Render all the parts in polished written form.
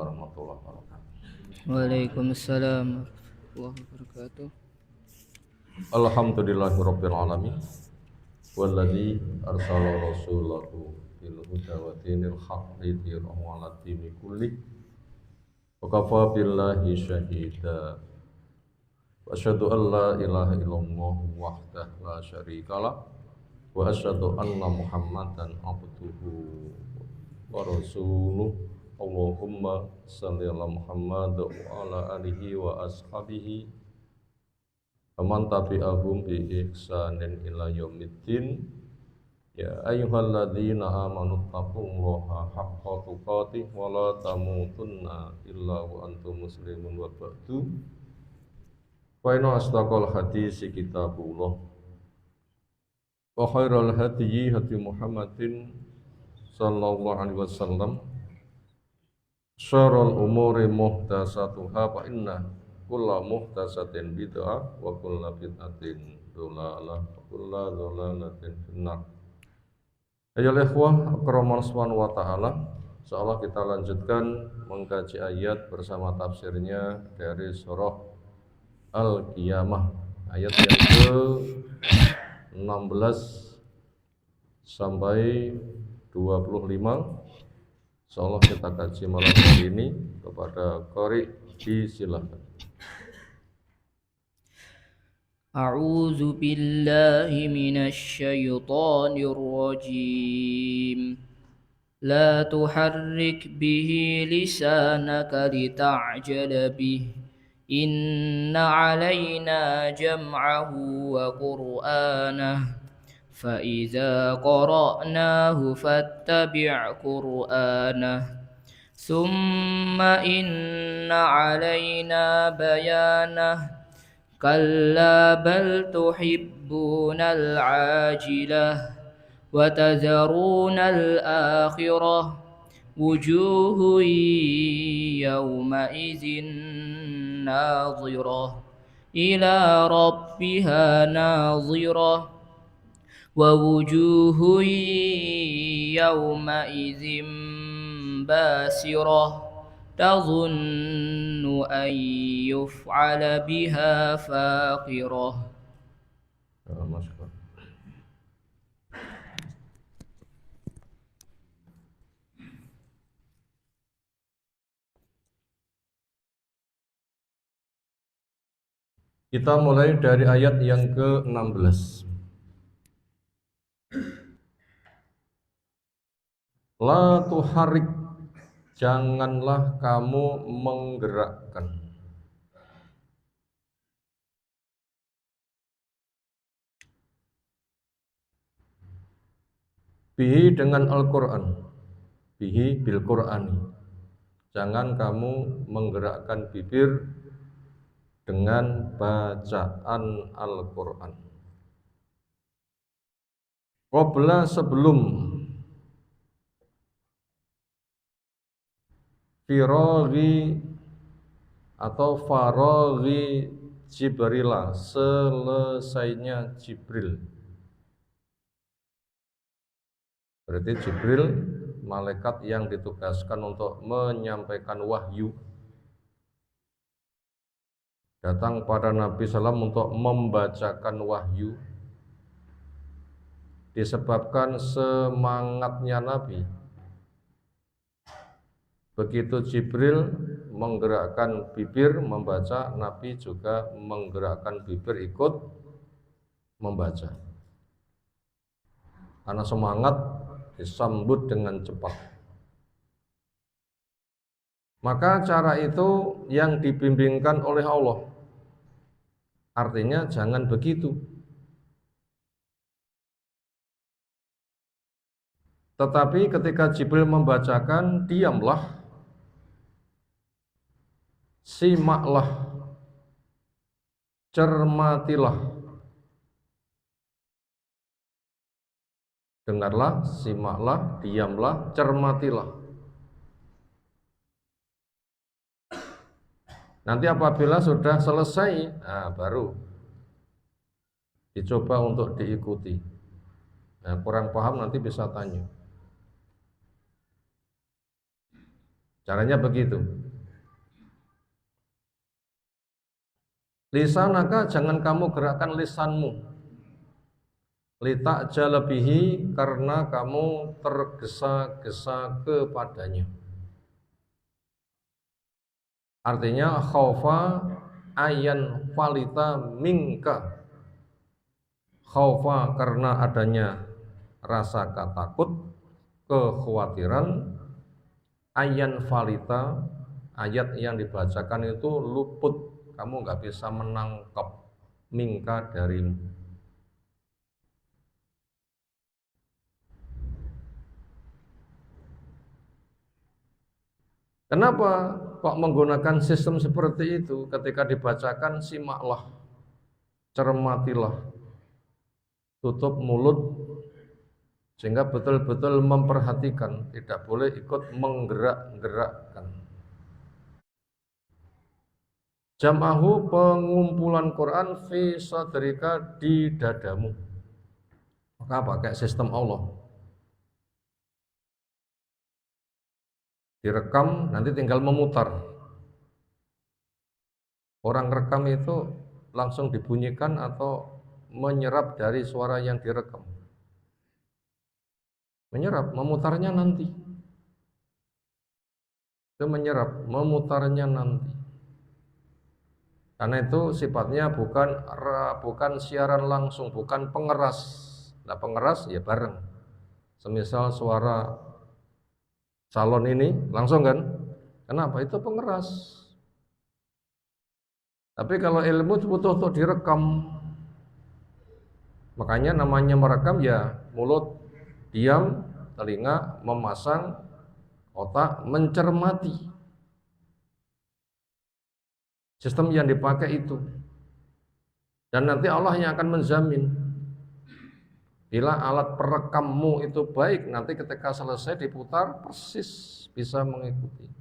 warahmatullahi wabarakatuh. Waalaikumsalam warahmatullahi wabarakatuh. Alhamdulillahirabbil alamin. Walladzi arsala rasulahu bil huda wa dinil haqqi liyudhhirahu 'ala dini kulli. Wa kafa billahi syahida. Wa asyhadu an la ilaha illallah wahdahu la syarikalah wa asyhadu anna Muhammadan abduhu wa rasuluh. Allahumma shalli ala Muhammad wa ala alihi wa ashabihi aman tabi'ahum bi ihsanin ila yaumiddin. Ya ayyuhalladzina amanu taqullaha haqqa tuqatih wa la tamutunna illa wa antum muslimun wa ba'du. Fa inna asdaqal hadisi kitabullah wa khairal hadyi hadi Muhammadin sallallahu alaihi wasallam. Syarrul umuri muhdatsatuha fa inna kulla muhdatsatin bid'ah wa kulla bid'atin dhalalah wa kulla dhalalatin finnar. Ayolah ikhwah akraman subhanahu wa ta'ala. Insyaallah kita lanjutkan mengkaji ayat bersama tafsirnya dari surah Al-Qiyamah, ayat yang ke-16 sampai 25. Insyaallah kita kaji malam hari ini. Kepada qari silakan. A'udzu billahi minasy syaithanir rajim. La tuharrik bihi lisanaka lita'jala bih. Inna 'alaina jam'ahu wa qur'anahu. فإذا قرأناه فاتبع قرآنه ثم إن علينا بيانه كلا بل تحبون العاجلة وتذرون الآخرة وجوه يومئذ ناظرة إلى ربها ناظرة ووجوه يومئذ باسرة تظن أن يفعل بها فاقرة. Kita mulai dari ayat yang ke-16. La tuharrik, janganlah kamu menggerakkan. Bihi dengan Al-Quran, bihi bil Qur'ani. Jangan kamu menggerakkan bibir dengan bacaan Al-Quran. Qabla, sebelum firaghi atau faraghi Jibrila, selesainya Jibril. Berarti Jibril malaikat yang ditugaskan untuk menyampaikan wahyu datang pada Nabi SAW untuk membacakan wahyu. Disebabkan semangatnya Nabi, begitu Jibril menggerakkan bibir membaca, Nabi juga menggerakkan bibir ikut membaca. Karena semangat disambut dengan cepat. Maka cara itu yang dibimbingkan oleh Allah. Artinya jangan begitu. Tetapi ketika Jibril membacakan, diamlah, simaklah, cermatilah. Dengarlah, simaklah, diamlah, cermatilah. Nanti apabila sudah selesai, baru dicoba untuk diikuti. Kurang paham nanti bisa tanya. Caranya begitu. Lisanaka, jangan kamu gerakkan lisanmu. Litakjala bihi, karena kamu tergesa-gesa kepadanya. Artinya khaufa ayan falita minka. Khaufa karena adanya rasa takut, kekhawatiran, ayan falita, ayat yang dibacakan itu luput, kamu nggak bisa menangkap minka darimu. Kenapa kok menggunakan sistem seperti itu? Ketika dibacakan, simaklah, cermatilah, tutup mulut, sehingga betul-betul memperhatikan, tidak boleh ikut menggerak-gerakkan. Jam'ahu, pengumpulan Quran fi sadrika, di dadamu. Maka pakai sistem Allah. Direkam, nanti tinggal memutar. Orang rekam itu langsung dibunyikan atau menyerap dari suara yang direkam. Menyerap, memutarnya nanti. Itu menyerap, memutarnya nanti. Karena itu sifatnya bukan siaran langsung, bukan pengeras. Nah, pengeras ya bareng. Semisal suara calon ini langsung kan? Kenapa? Itu pengeras. Tapi kalau ilmu butuh untuk direkam. Makanya namanya merekam ya mulut diam, telinga memasang, otak mencermati. Sistem yang dipakai itu. Dan nanti Allah yang akan menjamin. Bila alat perekammu itu baik, nanti ketika selesai diputar persis bisa mengikuti.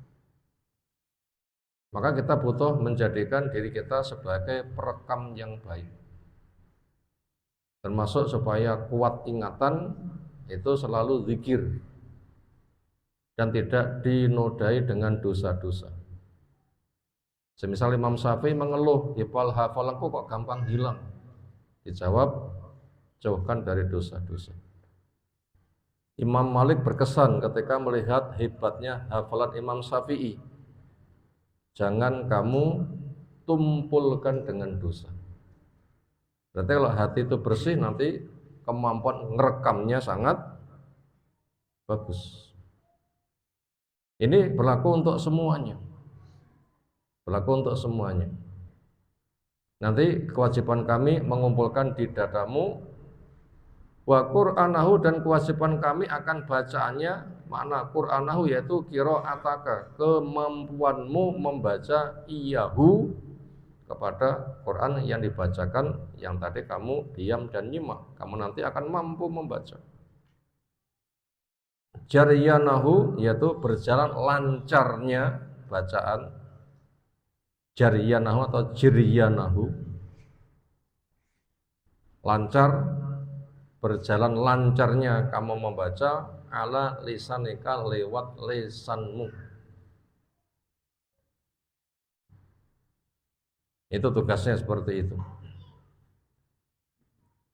Maka kita butuh menjadikan diri kita sebagai perekam yang baik. Termasuk supaya kuat ingatan, itu selalu zikir dan tidak dinodai dengan dosa-dosa. Semisal Imam Syafi'i mengeluh, hafalanku kok gampang hilang. Dijawab, jauhkan dari dosa-dosa. Imam Malik berkesan ketika melihat hebatnya hafalan Imam Syafi'i. Jangan kamu tumpulkan dengan dosa. Berarti kalau hati itu bersih, nanti kemampuan ngerekamnya sangat bagus. Ini berlaku untuk semuanya. Berlaku untuk semuanya. Nanti kewajiban kami mengumpulkan di dadamu wa Qur'anahu, dan kewajiban kami akan bacaannya. Makna Qur'anahu yaitu qiraataka, kemampuanmu membaca iyahu kepada Quran yang dibacakan, yang tadi kamu diam dan nyimak, kamu nanti akan mampu membaca. Jariyanahu yaitu berjalan lancarnya bacaan. Jariyanahu atau jiryanahu, lancar, berjalan lancarnya kamu membaca, ala lisanika, lewat lisanmu. Itu tugasnya seperti itu.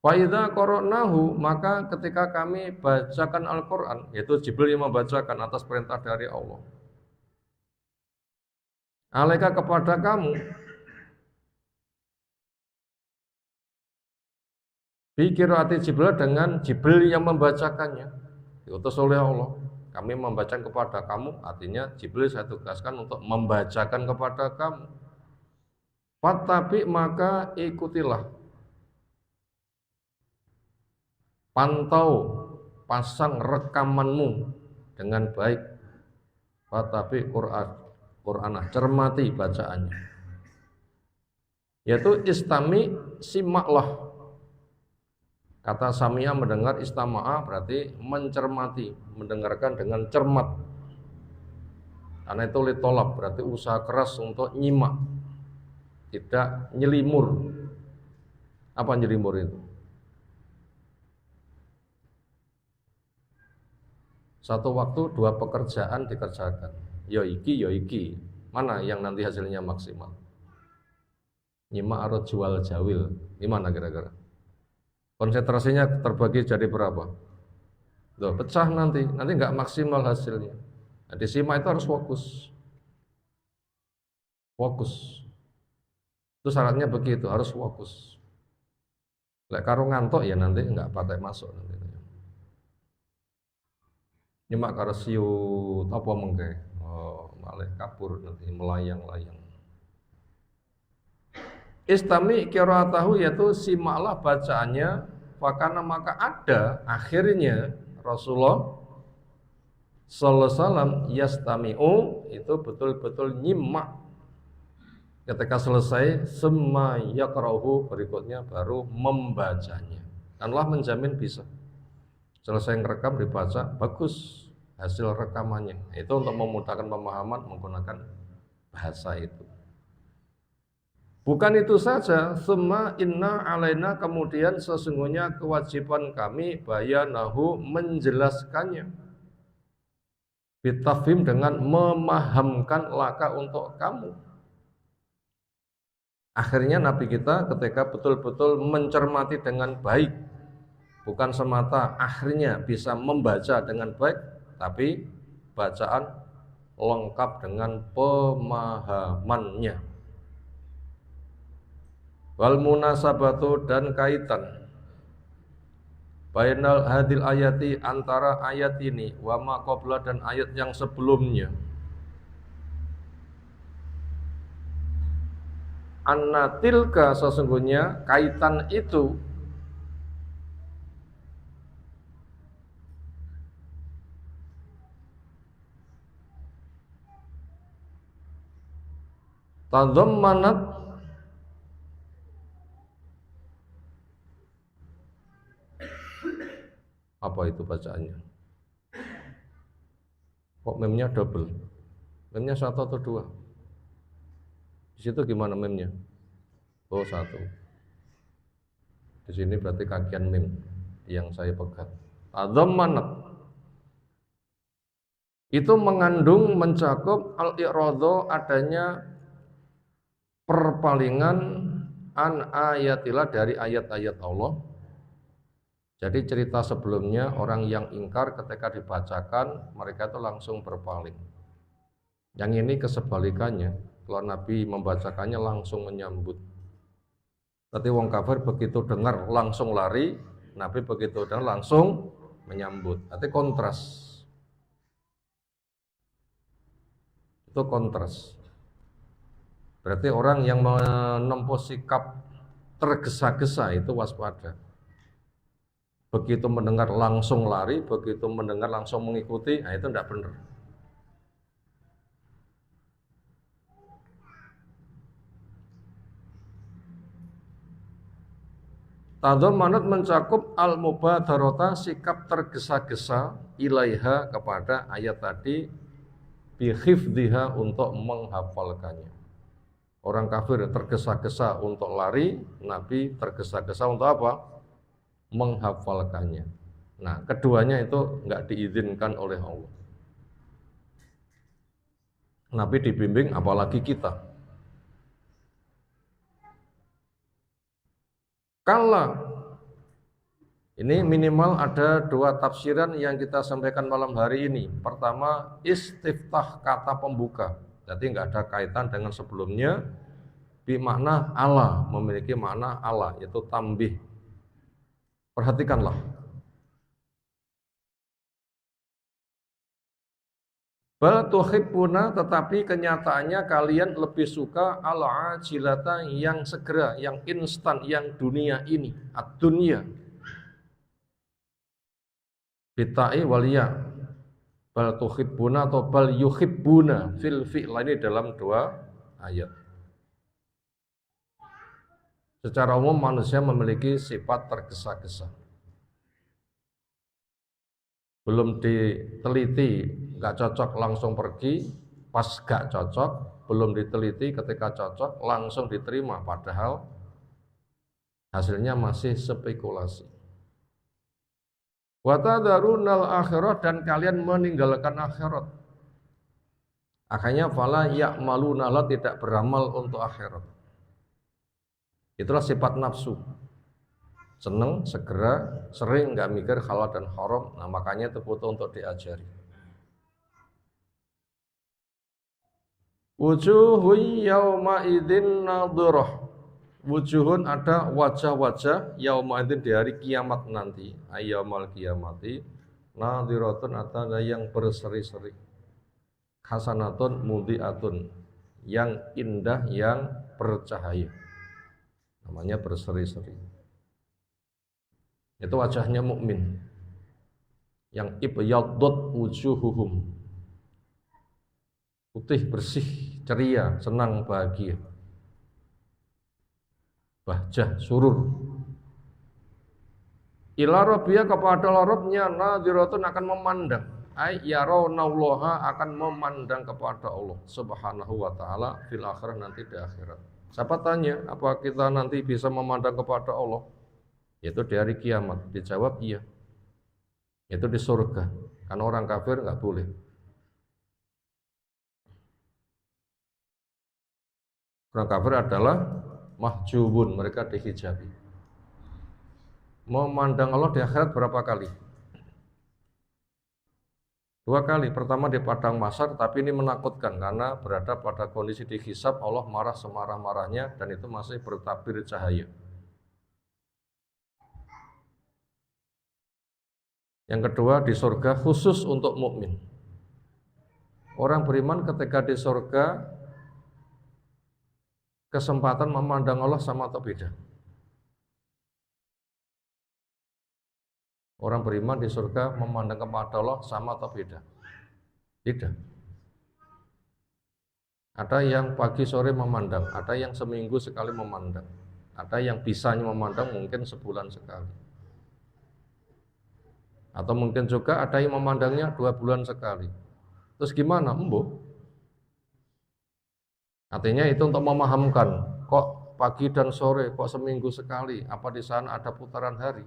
Fa idza qara'nahu, maka ketika kami bacakan Al-Qur'an, yaitu Jibril yang membacakan atas perintah dari Allah. Alaika, kepada kamu, bi qiraati Jibril, dengan Jibril yang membacakannya, diutus oleh Allah. Kami membacakan kepada kamu, artinya Jibril saya tugaskan untuk membacakan kepada kamu. Fattabi, maka ikutilah. Pantau, pasang rekamanmu dengan baik. Fattabi Qur'anah, cermati bacaannya. Yaitu istami, simaklah. Kata samia mendengar, istama'a berarti mencermati, mendengarkan dengan cermat. Karena itu litolab berarti usaha keras untuk nyimak, tidak nyelimur. Apa nyelimur itu? Satu waktu dua pekerjaan dikerjakan. ya iki. Mana yang nanti hasilnya maksimal? Nyimak atau jual jawil, gimana kira-kira? Konsentrasinya terbagi jadi berapa? Loh, pecah nanti nggak maksimal hasilnya. Nah, disimak itu harus fokus. Itu syaratnya begitu, harus fokus. Lek karo ngantuk ya nanti nggak pakai masuk nanti. Nyimak karo siut apa mengke? Oh, malah kabur nanti melayang-layang. Istami qiraatahu yaitu simaklah bacaannya, fakana maka ada akhirnya Rasulullah sallallahu alaihi wasallam yastami'u itu betul-betul nyimak. Ketika selesai summa yaqra'uhu berikutnya baru membacanya. Allah menjamin bisa. Selesai ngerekam dibaca bagus hasil rekamannya. Itu untuk memudahkan pemahaman menggunakan bahasa itu. Bukan itu saja, summa inna alaina kemudian sesungguhnya kewajiban kami bayanahu menjelaskannya. Bitafhim dengan memahamkan laka untuk kamu. Akhirnya Nabi kita ketika betul-betul mencermati dengan baik, bukan semata akhirnya bisa membaca dengan baik, tapi bacaan lengkap dengan pemahamannya. Wal munasabatu dan kaitan bainal hadil ayati antara ayat ini wa ma qabla dan ayat yang sebelumnya. Anna tilka sesungguhnya kaitan itu tadammanat apa itu bacaannya? Kok memnya double? Memnya satu atau dua? Di situ gimana memnya? Oh, satu. Di sini berarti kakian mem yang saya pegang. Tadammanat itu mengandung mencakup al-i'radha adanya perpalingan an ayatilah dari ayat-ayat Allah. Jadi cerita sebelumnya orang yang ingkar ketika dibacakan mereka itu langsung berpaling. Yang ini kesebalikannya, kalau Nabi membacakannya langsung menyambut. Tapi wong kafir begitu dengar langsung lari, Nabi begitu dengar langsung menyambut. Berarti kontras. Itu kontras. Berarti orang yang menempuh sikap tergesa-gesa itu waspada. Begitu mendengar langsung lari, begitu mendengar langsung mengikuti, nah itu tidak benar. Tadammanat mencakup al-mubadarata sikap tergesa-gesa ilaiha kepada ayat tadi bihifdhiha untuk menghafalkannya. Orang kafir tergesa-gesa untuk lari, Nabi tergesa-gesa untuk apa? Menghafalkannya. Nah, keduanya itu enggak diizinkan oleh Allah. Nabi dibimbing, apalagi kita. Kalau ini minimal ada dua tafsiran yang kita sampaikan malam hari ini. Pertama, istiftah kata pembuka. Jadi enggak ada kaitan dengan sebelumnya. Bimakna Allah, memiliki makna Allah, yaitu tambih. Perhatikanlah. Bal tuhibbuna, tetapi kenyataannya kalian lebih suka al-ajilata yang segera, yang instan, yang dunia ini, ad-dunya. Bitai waliya. Bal tuhibbuna atau bal yuhibbuna fil fi'la ini dalam dua ayat. Secara umum manusia memiliki sifat tergesa-gesa. Belum diteliti, nggak cocok langsung pergi, pas nggak cocok, belum diteliti ketika cocok, langsung diterima, padahal hasilnya masih spekulasi. Wa tadharunal akhirat dan kalian meninggalkan akhirat. Akhirnya fala ya'maluna la tidak beramal untuk akhirat. Itulah sifat nafsu. Seneng, segera, sering nggak mikir halal dan haram. Nah makanya itu butuh untuk diajari. Wujuhun yauma idzin nadhirah. Wujuhun ada wajah-wajah yauma idzin di hari kiamat nanti. Ayyamal kiamati. Nadhiratun ada yang berseri-seri. Hasanatun mudhi'atun, yang indah, yang bercahaya, namanya berseri-seri. Itu wajahnya mukmin, yang ibyaddat wujuhuhum, putih bersih, ceria, senang, bahagia, bahjah, surur. Ila rabbiya, kepada Rabbnya, nadhiratun akan memandang. Ay yarawnallaha, akan memandang kepada Allah Subhanahu wa taala fil akhirah, nanti di akhirat. Siapa tanya, apa kita nanti bisa memandang kepada Allah? Yaitu di hari kiamat. Dijawab iya. Itu di surga. Karena orang kafir nggak boleh. Orang kafir adalah mahjubun, mereka dihijabi. Memandang Allah di akhirat berapa kali? 2 kali. Pertama di padang mahsyar, tapi ini menakutkan karena berada pada kondisi dihisab, Allah marah semarah-marahnya dan itu masih bertabir cahaya. Yang kedua di surga khusus untuk mukmin. Orang beriman ketika di surga kesempatan memandang Allah sama atau beda? Orang beriman di surga memandang kepada Allah sama atau beda? Tidak. Ada yang pagi sore memandang, ada yang seminggu sekali memandang, ada yang bisanya memandang mungkin sebulan sekali. Atau mungkin juga ada yang memandangnya 2 bulan sekali. Terus gimana? Embuh. Artinya itu untuk memahamkan, kok pagi dan sore, kok seminggu sekali, apa di sana ada putaran hari?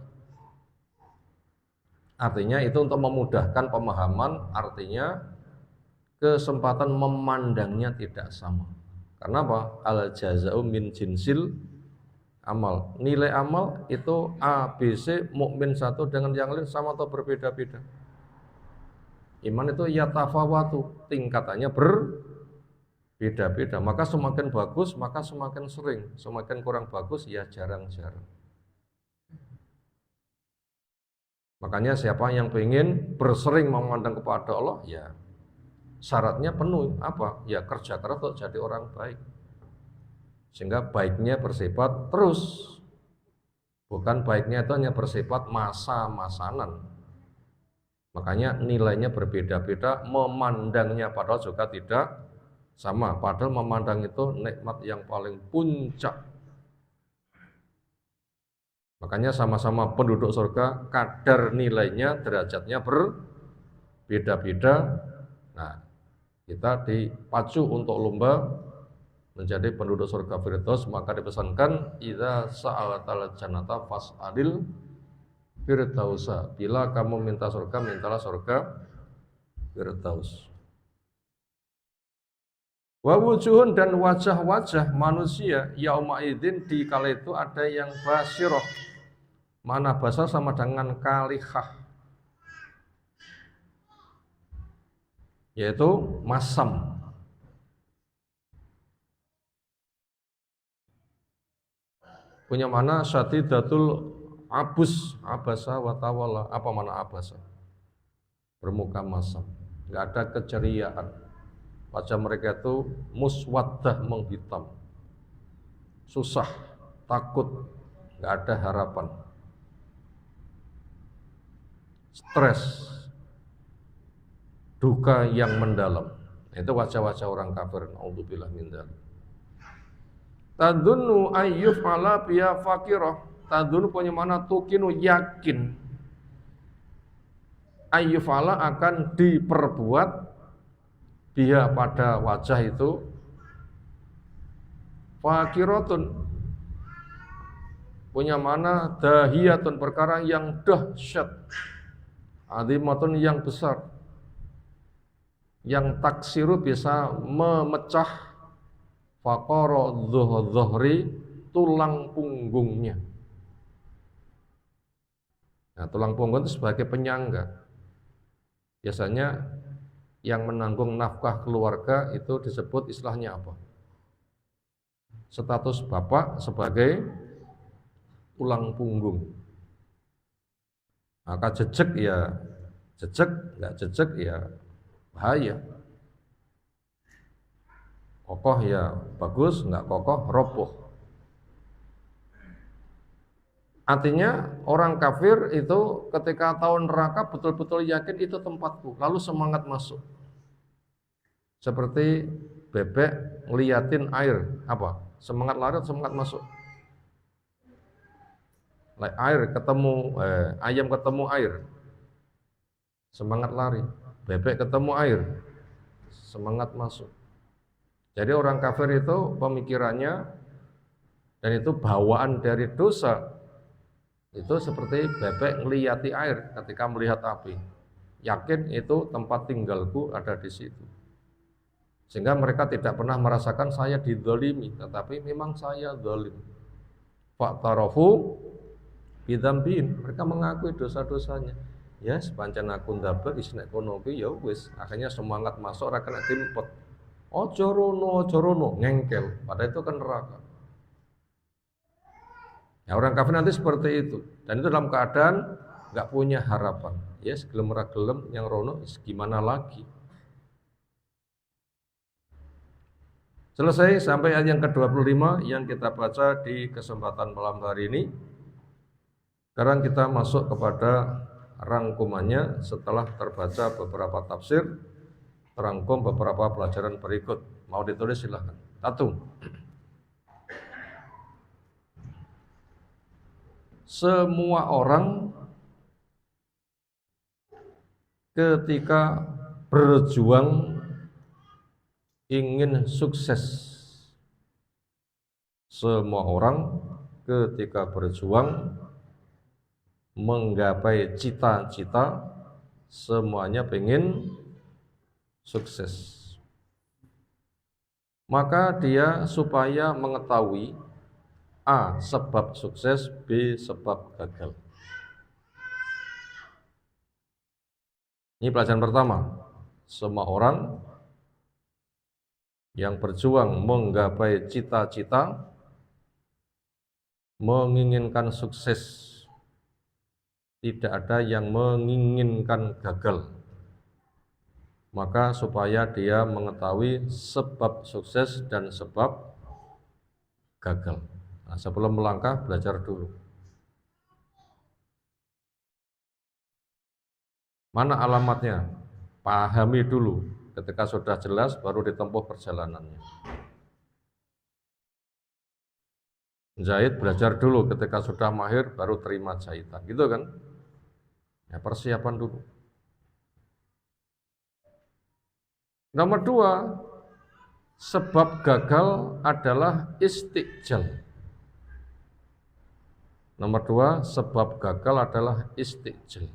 Artinya itu untuk memudahkan pemahaman, artinya kesempatan memandangnya tidak sama. Karena apa? Al jaza'u min jinsil amal. Nilai amal itu A, B, C, mukmin satu dengan yang lain sama atau berbeda-beda. Iman itu yatafawatu, tingkatannya berbeda-beda. Maka semakin bagus, maka semakin sering. Semakin kurang bagus, ya jarang-jarang. Makanya siapa yang ingin bersering memandang kepada Allah, ya syaratnya penuh. Apa? Ya kerja keras untuk jadi orang baik. Sehingga baiknya bersifat terus. Bukan baiknya itu hanya bersifat masa-masanan. Makanya nilainya berbeda-beda, memandangnya padahal juga tidak sama. Padahal memandang itu nikmat yang paling puncak. Makanya sama-sama penduduk surga, kadar nilainya, derajatnya berbeda-beda. Nah, kita dipacu untuk lomba menjadi penduduk surga Firdaus, maka dipesankan idza sa'alatal jannata fas'alil Firdausa. Bila kamu minta surga, mintalah surga Firdaus. Wa wujuhun, dan wajah-wajah manusia yauma idzin di kala itu ada yang basirah. Mana basar sama dengan kalihah, yaitu masam. Punya mana syadidatul abus, abasa wa tawalla. Apa mana abasa? Bermuka masam, enggak ada keceriaan. Wajah mereka itu muswaddah, menghitam, susah, takut, enggak ada harapan, stres, duka yang mendalam. Itu wajah-wajah orang kafir. Naudzubillah min dzalik. Tadunnu ayyuf ala biya fakirah. Tadunnu punya mana tukinu, yakin, ayyuf ala akan diperbuat dia pada wajah itu fakiratun, punya mana dahiyatun, perkara yang dahsyat, azimatun, yang besar. yang taksiru bisa memecah faqara dhuhri, tulang punggungnya. Nah, tulang punggung itu sebagai penyangga. Biasanya yang menanggung nafkah keluarga itu disebut istilahnya apa? Status bapak sebagai tulang punggung. Maka jejak ya jejak, nggak jejak ya bahaya. Kokoh ya bagus, nggak kokoh roboh. Artinya orang kafir itu ketika tahu neraka betul-betul yakin itu tempatku, lalu semangat masuk. Seperti bebek ngeliatin air, apa? Semangat lari, semangat masuk. Air ketemu ayam ketemu air, semangat lari. Bebek ketemu air, semangat masuk. Jadi orang kafir itu pemikirannya dan itu bawaan dari dosa. Itu seperti bebek ngeliati air ketika melihat api. Yakin itu tempat tinggalku ada di situ. Sehingga mereka tidak pernah merasakan saya dizalimi, tetapi memang saya zalim. Fa'tarafu bidzambihim, mereka mengakui dosa-dosanya. Ya, sepancen aku ndabek isnek kono ki ya wis, akhirnya semangat masuk ora kena timpet. Ojo rono, ngengkel, padahal itu kan neraka. Ya, orang kafir nanti seperti itu, dan itu dalam keadaan nggak punya harapan. Ya, segelem ora gelem yang rono gimana lagi? Selesai sampai ayat yang ke-25 yang kita baca di kesempatan malam hari ini. Sekarang kita masuk kepada rangkumannya setelah terbaca beberapa tafsir, terangkum beberapa pelajaran berikut. Mau ditulis silahkan. 1. Semua orang ketika berjuang ingin sukses. Semua orang ketika berjuang menggapai cita-cita, semuanya pengen sukses. Maka dia supaya mengetahui A. Sebab sukses, B. Sebab gagal. Ini pelajaran pertama. Semua orang yang berjuang menggapai cita-cita, menginginkan sukses. Tidak ada yang menginginkan gagal. Maka supaya dia mengetahui sebab sukses dan sebab gagal. Nah, sebelum melangkah belajar dulu. Mana alamatnya? Pahami dulu. Ketika sudah jelas baru ditempuh perjalanannya. Jahit belajar dulu, ketika sudah mahir baru terima jahitan. Gitu kan? Ya, persiapan dulu. Nomor 2, sebab gagal adalah istiqjal. Nomor 2, sebab gagal adalah istiqjal.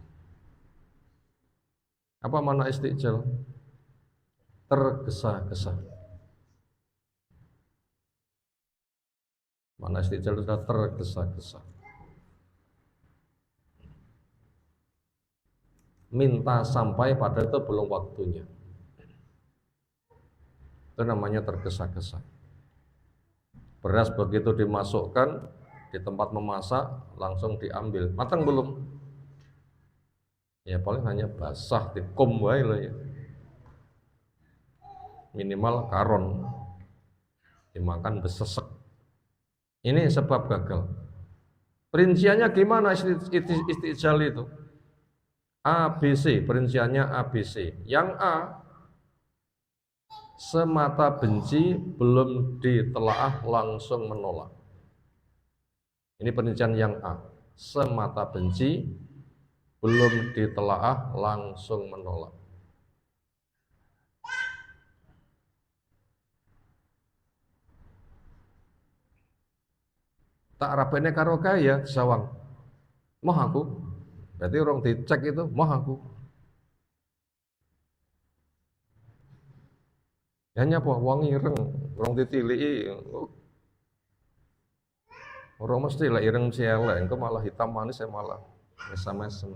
Apa makna istiqjal? Tergesa-gesa. Makna istiqjal itu tergesa-gesa. Minta sampai pada itu belum waktunya. Itu namanya tergesa-gesa. Beras begitu dimasukkan di tempat memasak langsung diambil. Matang belum? Ya paling hanya basah dikum wae lah ya. Minimal karon. Dimakan besesek. Ini sebab gagal. Perinciannya gimana istiqjal itu? ABC, perinciannya ABC. Yang A, semata benci belum ditelaah langsung menolak. Ini perincian yang A. Semata benci belum ditelaah langsung menolak. Tak rapene karo kaya sawang. Moh aku. Berarti orang dicek itu moh aku. Hanya apa? Wong ireng, wong ditiliki. Orang mesti lah ireng mesti elek, engko malah hitam manis ya malah mesem-mesem.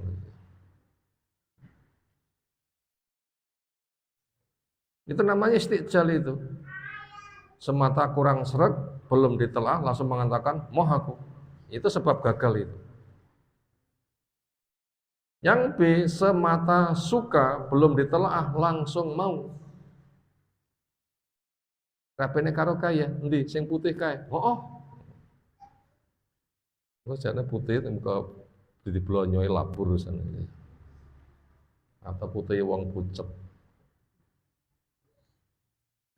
Itu namanya istijal itu. Semata kurang seret, belum ditelah langsung mengatakan moh aku. Itu sebab gagal itu. Yang B, semata suka, belum ditelaah langsung mau. Kabehne karo kaya, endi sing putih kae? Oh. Terus jane putih muka diblonyoi labur sana. Atau putih wong pucet.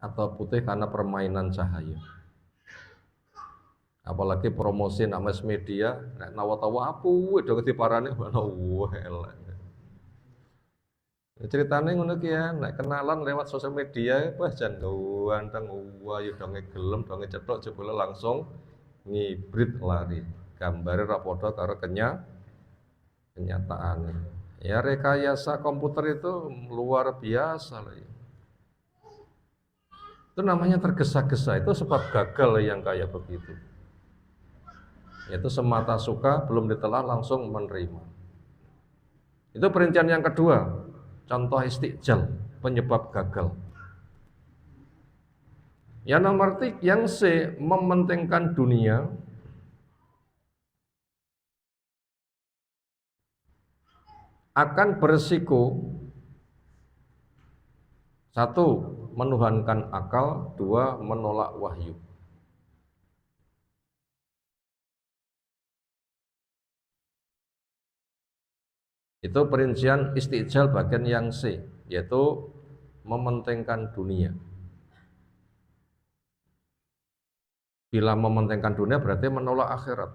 Atau putih karena permainan cahaya. Apalagi promosi nak mass media, nek nawa-tawa apu do diparani ana elek. Ceritanya ngono ki ya, nek kenalan lewat sosial media, wah jan ganteng, wah yo donge gelem, donge cetok jebule langsung ngibrit lari. Gambare ra padha karo kenyataane. Ya rekayasa komputer itu luar biasa loh ya. Itu namanya tergesa-gesa, itu sebab gagal yang kayak begitu. Yaitu semata suka, belum ditelah langsung menerima. Itu perincian yang kedua. Contoh istijal, penyebab gagal. Yang nomor 3, yang C, mementingkan dunia. Akan berisiko 1, menuhankan akal, 2, menolak wahyu. Itu perincian istijal bagian yang C, yaitu mementingkan dunia. Bila mementingkan dunia berarti menolak akhirat.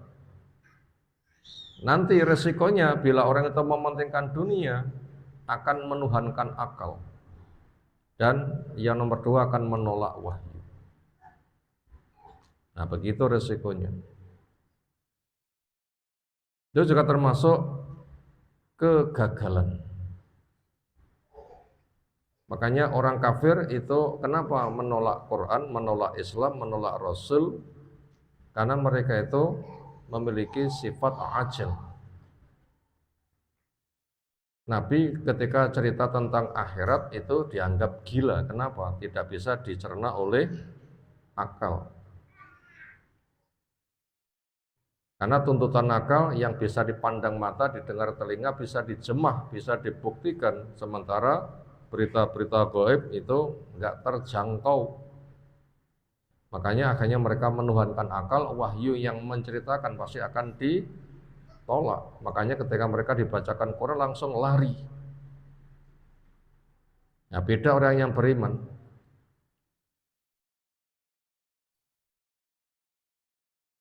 Nanti resikonya bila orang itu mementingkan dunia akan menuhankan akal. Dan yang nomor 2 akan menolak wahyu. Nah begitu resikonya. Itu juga termasuk kegagalan. Makanya orang kafir itu kenapa menolak Quran, menolak Islam, menolak Rasul? Karena mereka itu memiliki sifat ajal. Nabi ketika cerita tentang akhirat itu dianggap gila. Kenapa? Tidak bisa dicerna oleh akal. Karena tuntutan akal yang bisa dipandang mata, didengar telinga, bisa dijemah, bisa dibuktikan. Sementara berita-berita gaib itu enggak terjangkau. Makanya akhirnya mereka menuhankan akal, wahyu yang menceritakan pasti akan ditolak. Makanya ketika mereka dibacakan Quran langsung lari. Nah beda orang yang beriman.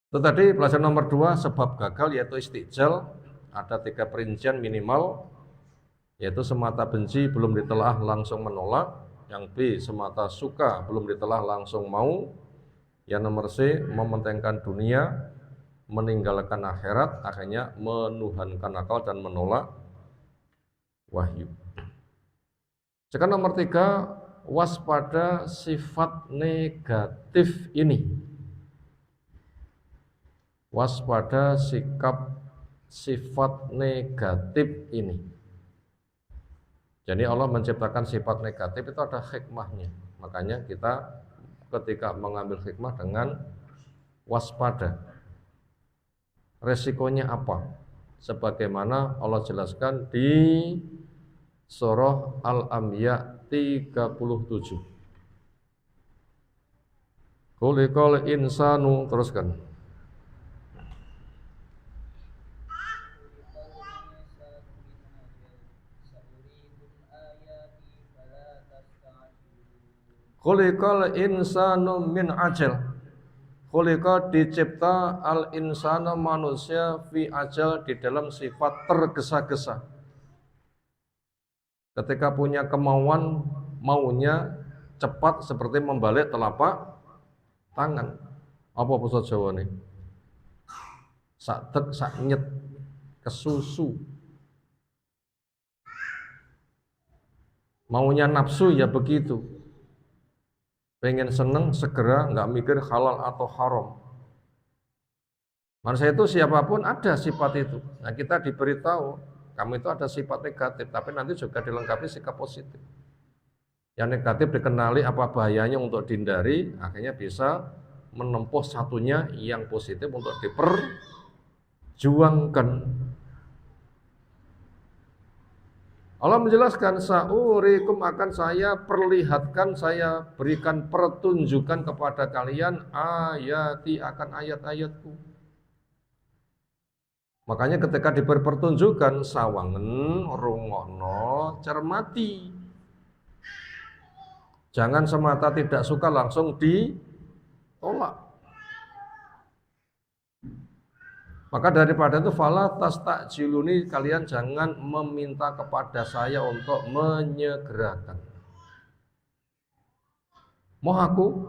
Itu tadi pelajaran nomor 2, sebab gagal yaitu istijal. Ada 3 perincian minimal, yaitu semata benci belum ditelaah langsung menolak. Yang B, semata suka belum ditelaah langsung mau. Yang nomor C, mementingkan dunia, meninggalkan akhirat, akhirnya menuhankan akal dan menolak wahyu. Sekarang nomor 3, waspada sifat negatif ini. Waspada sikap sifat negatif ini. Jadi Allah menciptakan sifat negatif itu ada hikmahnya. Makanya kita ketika mengambil hikmah dengan waspada. Resikonya apa? Sebagaimana Allah jelaskan di surah Al-Anbiya 37. Khuliqal insanu, teruskan. Khuliqal insanu min ajal. Khuliqa dicipta al insana manusia fi ajal di dalam sifat tergesa-gesa. Ketika punya kemauan, maunya cepat seperti membalik telapak tangan. Apa bahasa Jawa nih? Sak tek sak nyet kesusu. Maunya nafsu ya begitu. pengen seneng segera, nggak mikir halal atau haram. Manusia itu siapapun ada sifat itu. Nah kita diberitahu, kamu itu ada sifat negatif, tapi nanti juga dilengkapi sikap positif. Yang negatif dikenali apa bahayanya untuk dihindari, akhirnya bisa menempuh satunya yang positif untuk diperjuangkan. Allah menjelaskan, sa'urikum akan saya perlihatkan, saya berikan pertunjukan kepada kalian ayati akan ayat-ayatku. Makanya ketika diberi pertunjukan, sawangen, rungokno, cermati. Jangan semata tidak suka langsung ditolak. Maka daripada itu fala tastajiluni, kalian jangan meminta kepada saya untuk menyegerakan. Mau aku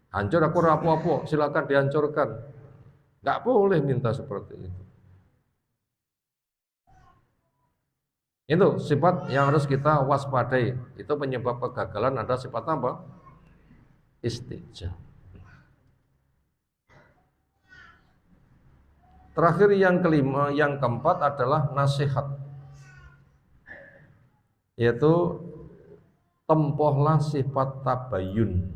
hancur, aku rapopo, silakan dihancurkan. Enggak boleh minta seperti itu. Itu sifat yang harus kita waspadai. Itu penyebab kegagalan ada sifat apa? Istijab. Terakhir yang kelima, yang keempat adalah nasihat. Yaitu tempohlah sifat tabayun.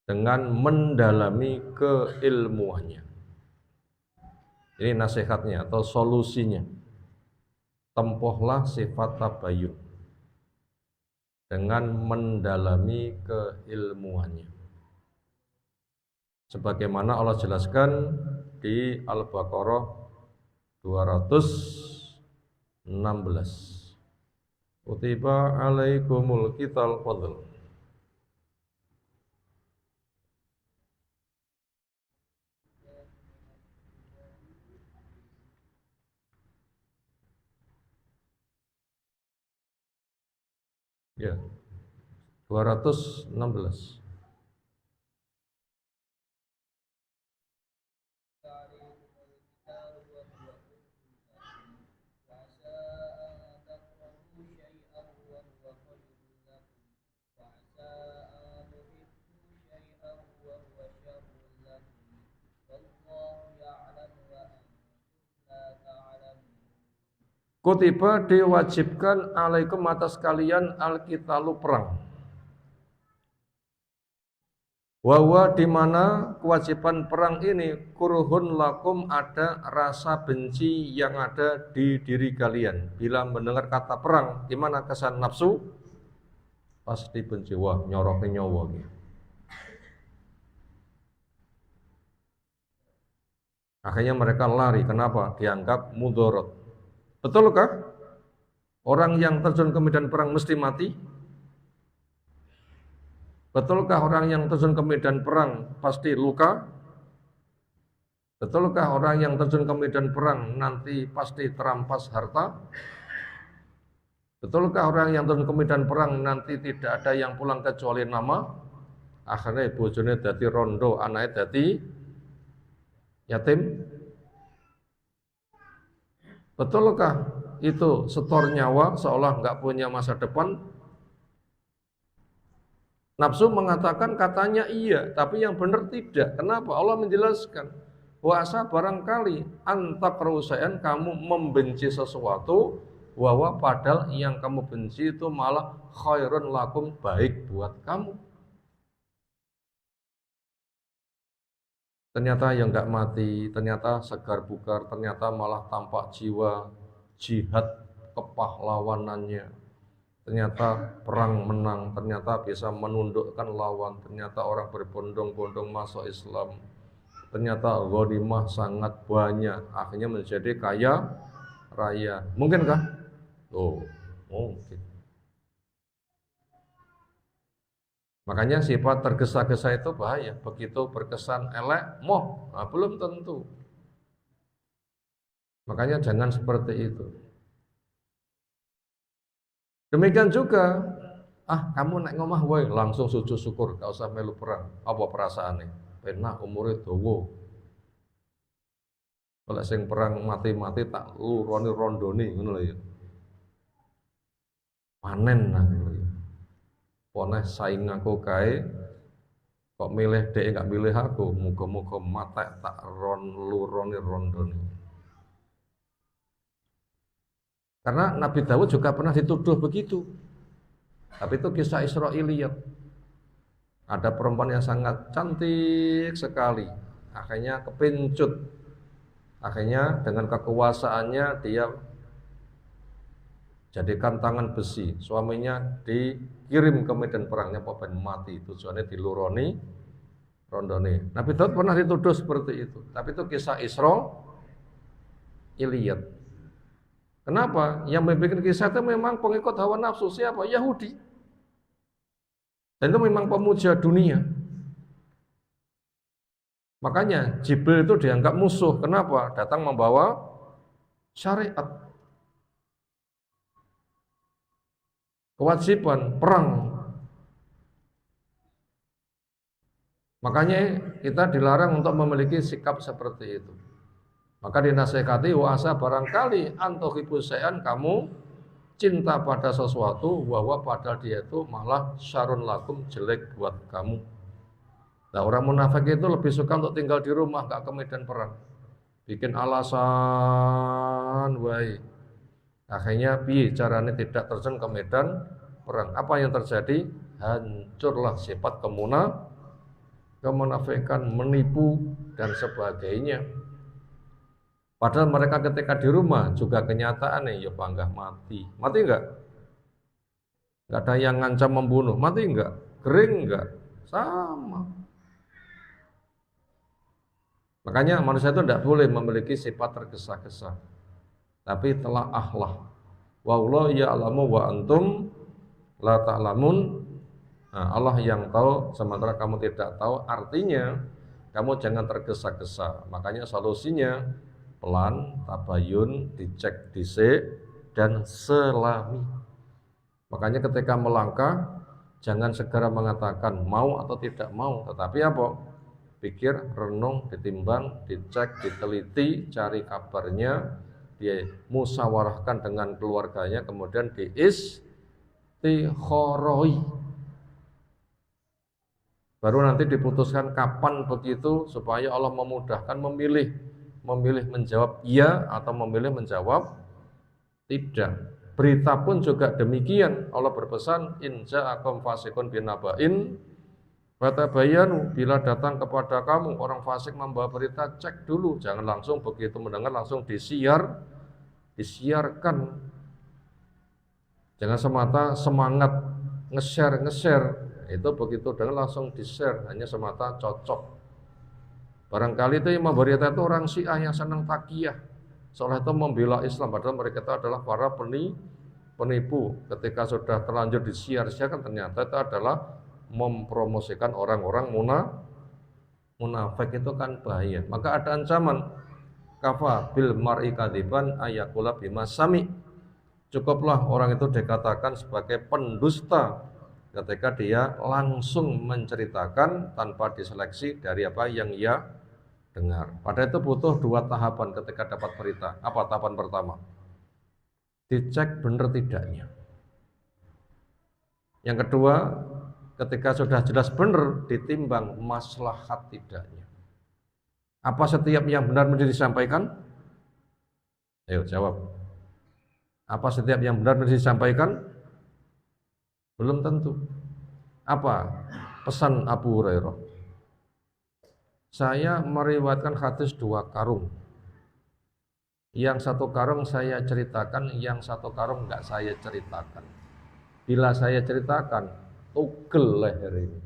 Dengan mendalami keilmuannya. Ini nasihatnya atau solusinya. Tempuhlah sifat tabayun dengan mendalami keilmuannya. Sebagaimana Allah jelaskan di Al-Baqarah 216. Kutiba alaikumul qital fadl. Ya, 216. Kutiba diwajibkan alaikum atas kalian al-qitalu perang. Wawa di mana kewajiban perang ini kurhun lakum ada rasa benci yang ada di diri kalian. Bila mendengar kata perang, di mana kesan nafsu? Pasti benci, wah nyorokin nyawa gitu. Akhirnya mereka lari, kenapa? Dianggap mudorot. Betulkah orang yang terjun ke medan perang mesti mati? Betulkah orang yang terjun ke medan perang pasti luka? Betulkah orang yang terjun ke medan perang nanti pasti terampas harta? Betulkah orang yang terjun ke medan perang nanti tidak ada yang pulang kecuali nama? Akhirnya bojone dadi rondo, anaknya dadi yatim. Betulkah itu setor nyawa seolah nggak punya masa depan? Nafsu mengatakan katanya iya, tapi yang benar tidak. Kenapa? Allah menjelaskan, puasa barangkali antak rusayan kamu membenci sesuatu, bahwa padahal yang kamu benci itu malah khairun lakum, baik buat kamu. Ternyata yang nggak mati, ternyata segar bugar, ternyata malah tampak jiwa jihad kepahlawanannya. Ternyata perang menang, ternyata bisa menundukkan lawan, ternyata orang berbondong-bondong masuk Islam. Ternyata ghanimah sangat banyak, akhirnya menjadi kaya raya. Mungkinkah? Oh, mungkin. Makanya sifat tergesa-gesa itu bahaya. Begitu berkesan elek, nah, belum tentu. Makanya jangan seperti itu. Demikian juga, kamu naik ngomah wae langsung sujud syukur, gak usah melu perang. Apa perasaannya? Penak umure dawa. Kalau sing perang mati-mati tak luroni rondoni ngono lho ya. panen nah gitu ya. Poneh saing aku kae kok milih dhek gak milih aku, muga-muga matek tak luroni rondoni. Karena Nabi Dawud juga pernah dituduh begitu. Tapi itu kisah Israiliyat. Ada perempuan yang sangat cantik sekali, akhirnya kepincut. Akhirnya dengan kekuasaannya dia jadikan tangan besi. Suaminya dikirim ke medan perangnya Popen mati. Tujuannya diluroni rondone. Nabi Daud pernah dituduh seperti itu. Tapi itu kisah Israiliyat. Kenapa? Yang membuat kisah itu memang pengikut hawa nafsu. Siapa? Yahudi. Dan itu memang pemuja dunia. Makanya Jibril itu dianggap musuh. Kenapa? Datang membawa syariat. Kewajiban perang. Makanya kita dilarang untuk memiliki sikap seperti itu. Maka dinasihati wa asa barangkali antuhibu syai'an, kamu cinta pada sesuatu bahwa padahal dia itu malah syarun lakum, jelek buat kamu. Nah, orang munafik itu lebih suka untuk tinggal di rumah, gak ke medan perang. Bikin alasan, wahai. Akhirnya piye caranya tidak terjun ke medan perang. Apa yang terjadi? Hancurlah sifat kemunafikan, menipu dan sebagainya. Padahal mereka ketika di rumah juga kenyataannya ya panggah mati. Mati enggak? Enggak ada yang ngancam membunuh. Mati enggak? Kering enggak? Sama. Makanya manusia itu tidak boleh memiliki sifat tergesa-gesa. Tapi telah ahlah. Wallahu ya'lamu wa antum la ta'lamun. Nah, Allah yang tahu sementara kamu tidak tahu. Artinya kamu jangan tergesa-gesa. Makanya solusinya pelan, tabayun, dicek dhisik dan selami. Makanya ketika melangkah jangan segera mengatakan mau atau tidak mau, tetapi apa? Pikir, renung, ditimbang, dicek, diteliti, cari kabarnya, dia musyawarahkan dengan keluarganya, kemudian diistikharoi. Baru nanti diputuskan kapan begitu supaya Allah memudahkan memilih menjawab iya atau memilih menjawab tidak. Berita pun juga demikian. Allah berpesan, in ja'akum fasiqun binaba'in fatabayyanu, bila datang kepada kamu orang fasik membawa berita, cek dulu, jangan langsung begitu mendengar langsung disiarkan. Jangan semata semangat nge-share, itu begitu dengar langsung di-share, hanya semata cocok. Barangkali itu yang memberita itu orang Syiah yang senang takiyah, seolah itu membela Islam, padahal mereka itu adalah para penipu. Ketika sudah terlanjur disiar-siarkan, ternyata itu adalah mempromosikan orang-orang munafik. Itu kan bahaya. Maka ada ancaman, kafa bil mar'i kadiban ayakula bima sami. Cukuplah orang itu dikatakan sebagai pendusta ketika dia langsung menceritakan tanpa diseleksi dari apa yang ia dengar. Pada itu butuh 2 tahapan ketika dapat berita. Apa tahapan pertama? Dicek benar tidaknya. Yang kedua, ketika sudah jelas benar, ditimbang maslahat tidaknya. Apa setiap yang benar mesti disampaikan? Ayo jawab. Apa setiap yang benar mesti disampaikan? Belum tentu. Apa pesan Abu Hurairah? Saya meriwayatkan hadis 2 karung. Yang 1 karung saya ceritakan, yang 1 karung enggak saya ceritakan. Bila saya ceritakan, tugel leher ini.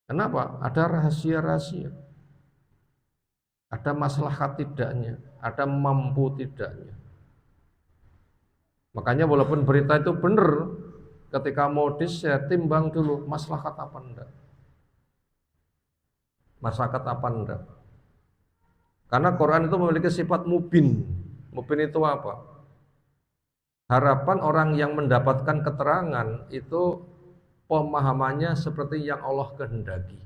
Kenapa? Ada rahasia-rahasia. Ada maslahat tidaknya, ada mampu tidaknya. Makanya walaupun berita itu benar, ketika mau di-share, timbang dulu maslahat apa enggak. Masyarakat apa enggak? Karena Quran itu memiliki sifat mubin. Mubin itu apa? Harapan orang yang mendapatkan keterangan itu pemahamannya seperti yang Allah kehendaki.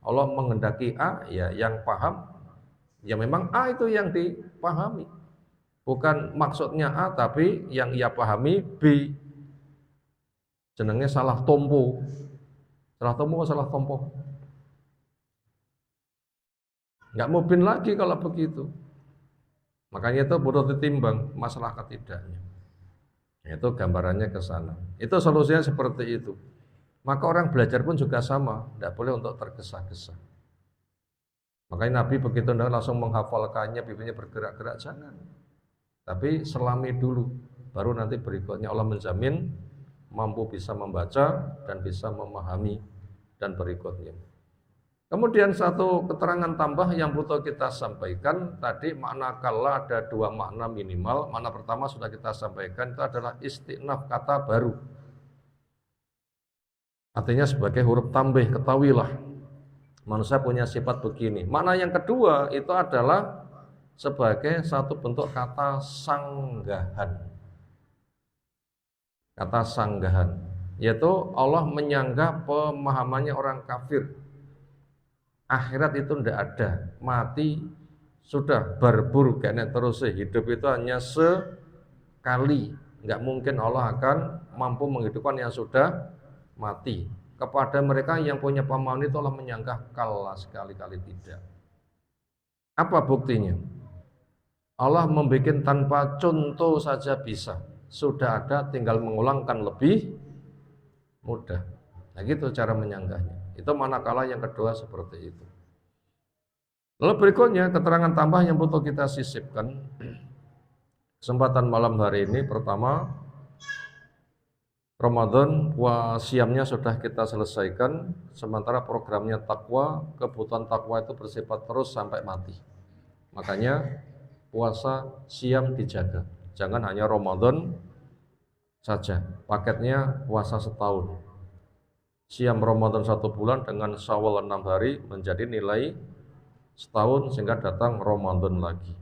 Allah menghendaki A, ya yang paham, ya memang A itu yang dipahami. Bukan maksudnya A tapi yang ia pahami B. Jenenge salah tompo. Salah tompo salah tompo. Enggak mungkin lagi kalau begitu. Makanya itu butuh ditimbang masalah ketidaknya. Itu gambarannya ke sana. Itu solusinya seperti itu. Maka orang belajar pun juga sama, tidak boleh untuk tergesa-gesa. Makanya Nabi begitu langsung menghafalkannya, bibirnya bergerak-gerak, jangan. Tapi selami dulu, baru nanti berikutnya Allah menjamin mampu bisa membaca dan bisa memahami dan berikutnya. Kemudian satu keterangan tambah yang butuh kita sampaikan, tadi makna kalla ada dua makna minimal. Makna pertama sudah kita sampaikan, itu adalah istinaf, kata baru. Artinya sebagai huruf tambih, ketahuilah manusia punya sifat begini. Makna yang kedua itu adalah sebagai satu bentuk kata sanggahan. Kata sanggahan, yaitu Allah menyanggah pemahamannya orang kafir. Akhirat itu tidak ada, mati sudah berburu kayaknya terus, hidup itu hanya sekali. Enggak mungkin Allah akan mampu menghidupkan yang sudah mati. Kepada mereka yang punya pemahaman itu Allah menyanggah kalla, sekali-kali tidak. Apa buktinya? Allah membuat tanpa contoh saja bisa. Sudah ada, tinggal mengulangkan lebih mudah. Nah gitu cara menyanggahnya. Itu manakala yang kedua seperti itu. Lalu berikutnya keterangan tambah yang butuh kita sisipkan kesempatan malam hari ini. Pertama, Ramadan siamnya sudah kita selesaikan, sementara programnya takwa, kebutuhan takwa itu bersifat terus sampai mati. Makanya puasa siam dijaga, jangan hanya Ramadan saja, paketnya puasa setahun. Siam Ramadan 1 bulan dengan Syawal 6 hari menjadi nilai setahun sehingga datang Ramadan lagi.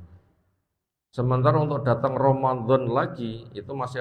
Sementara untuk datang Ramadan lagi itu masih